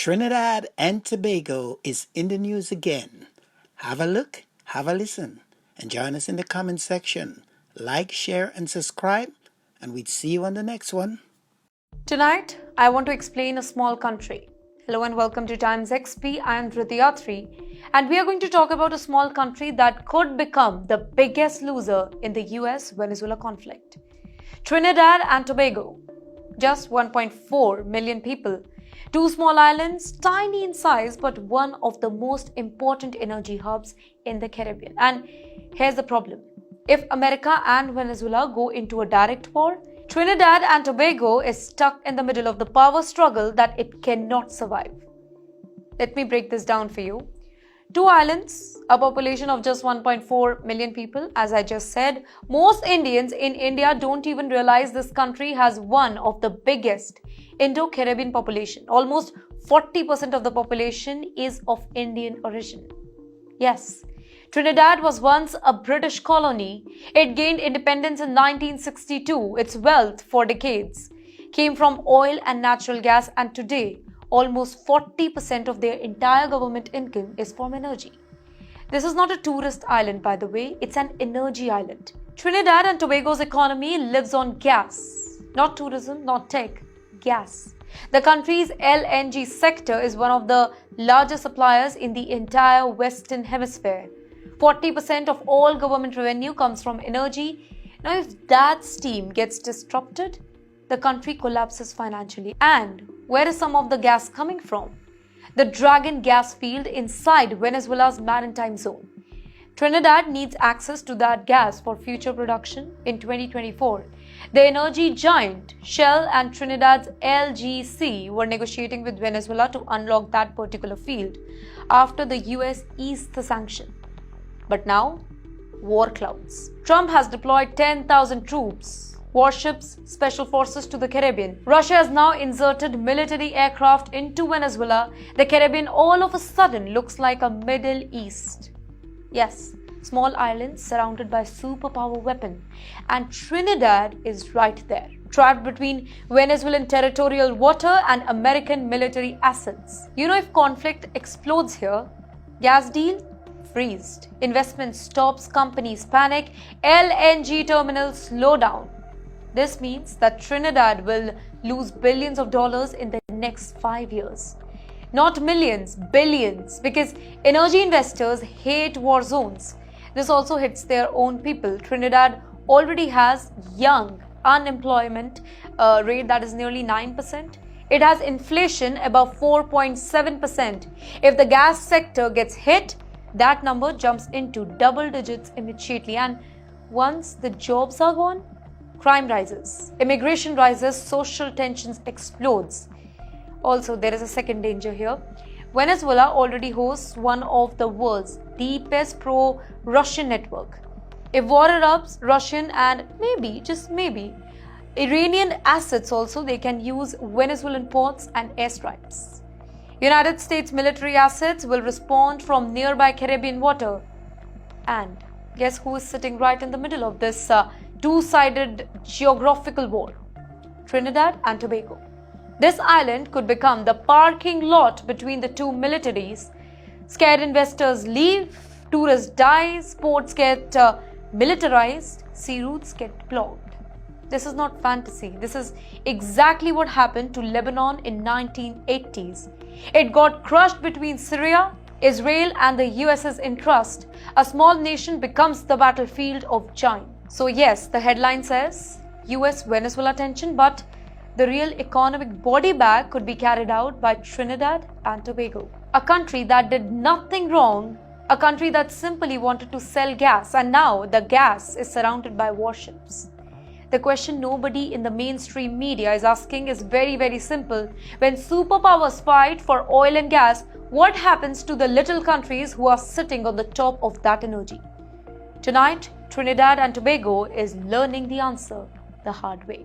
Trinidad and Tobago is in the news again. Have a look, have a listen, and join us in the comment section. Like, share, and subscribe, and we'd see you on the next one. Tonight, I want to explain a small country. Hello and welcome to TimesXP. I am Dhritiyatri, and we are going to talk about a small country that could become the biggest loser in the US-Venezuela conflict. Trinidad and Tobago. Just 1.4 million people. Two small islands, tiny in size, but one of the most important energy hubs in the Caribbean. And here's the problem. If America and Venezuela go into a direct war, Trinidad and Tobago is stuck in the middle of the power struggle that it cannot survive. Let me break this down for you. Two islands, a population of just 1.4 million people, as I just said. Most Indians in India don't even realize this country has one of the biggest Indo-Caribbean population. Almost 40% of the population is of Indian origin. Yes, Trinidad was once a British colony. It gained independence in 1962. Its wealth for decades came from oil and natural gas, and today almost 40% of their entire government income is from energy. This is not a tourist island, by the way, it's an energy island. Trinidad and Tobago's economy lives on gas. Not tourism, not tech, gas. The country's LNG sector is one of the largest suppliers in the entire Western Hemisphere. 40% of all government revenue comes from energy. Now, if that steam gets disrupted, the country collapses financially. And where is some of the gas coming from? The Dragon gas field inside Venezuela's maritime zone. Trinidad needs access to that gas for future production in 2024. The energy giant Shell and Trinidad's LGC were negotiating with Venezuela to unlock that particular field after the US eased the sanction. But now, war clouds. Trump has deployed 10,000 troops, warships, special forces to the Caribbean. Russia has now inserted military aircraft into Venezuela. The Caribbean all of a sudden looks like a Middle East. Yes, small islands surrounded by superpower weapon. And Trinidad is right there, trapped between Venezuelan territorial water and American military assets. You know, if conflict explodes here, gas deal freezed. Investment stops, companies panic, LNG terminals slow down. This means that Trinidad will lose billions of dollars in the next 5 years. Not millions, billions, because energy investors hate war zones. This also hits their own people. Trinidad already has young unemployment rate that is nearly 9%. It has inflation above 4.7%. If the gas sector gets hit, that number jumps into double digits immediately. And once the jobs are gone, crime rises, immigration rises, social tensions explodes. Also, there is a second danger here. Venezuela already hosts one of the world's deepest pro-Russian network. If war erupts, Russian and maybe, just maybe, Iranian assets also, they can use Venezuelan ports and airstrikes. United States military assets will respond from nearby Caribbean water. And guess who is sitting right in the middle of this two-sided geographical war? Trinidad and Tobago. This island could become the parking lot between the two militaries. Scared investors leave, tourists die, ports get militarized, sea routes get blocked. This is not fantasy. This is exactly what happened to Lebanon in 1980s. It got crushed between Syria, Israel and the US's interest. A small nation becomes the battlefield of giants. So yes, the headline says US-Venezuela tension, but the real economic body bag could be carried out by Trinidad and Tobago. A country that did nothing wrong, a country that simply wanted to sell gas, and now the gas is surrounded by warships. The question nobody in the mainstream media is asking is very, very simple. When superpowers fight for oil and gas, what happens to the little countries who are sitting on the top of that energy? Tonight, Trinidad and Tobago is learning the answer the hard way.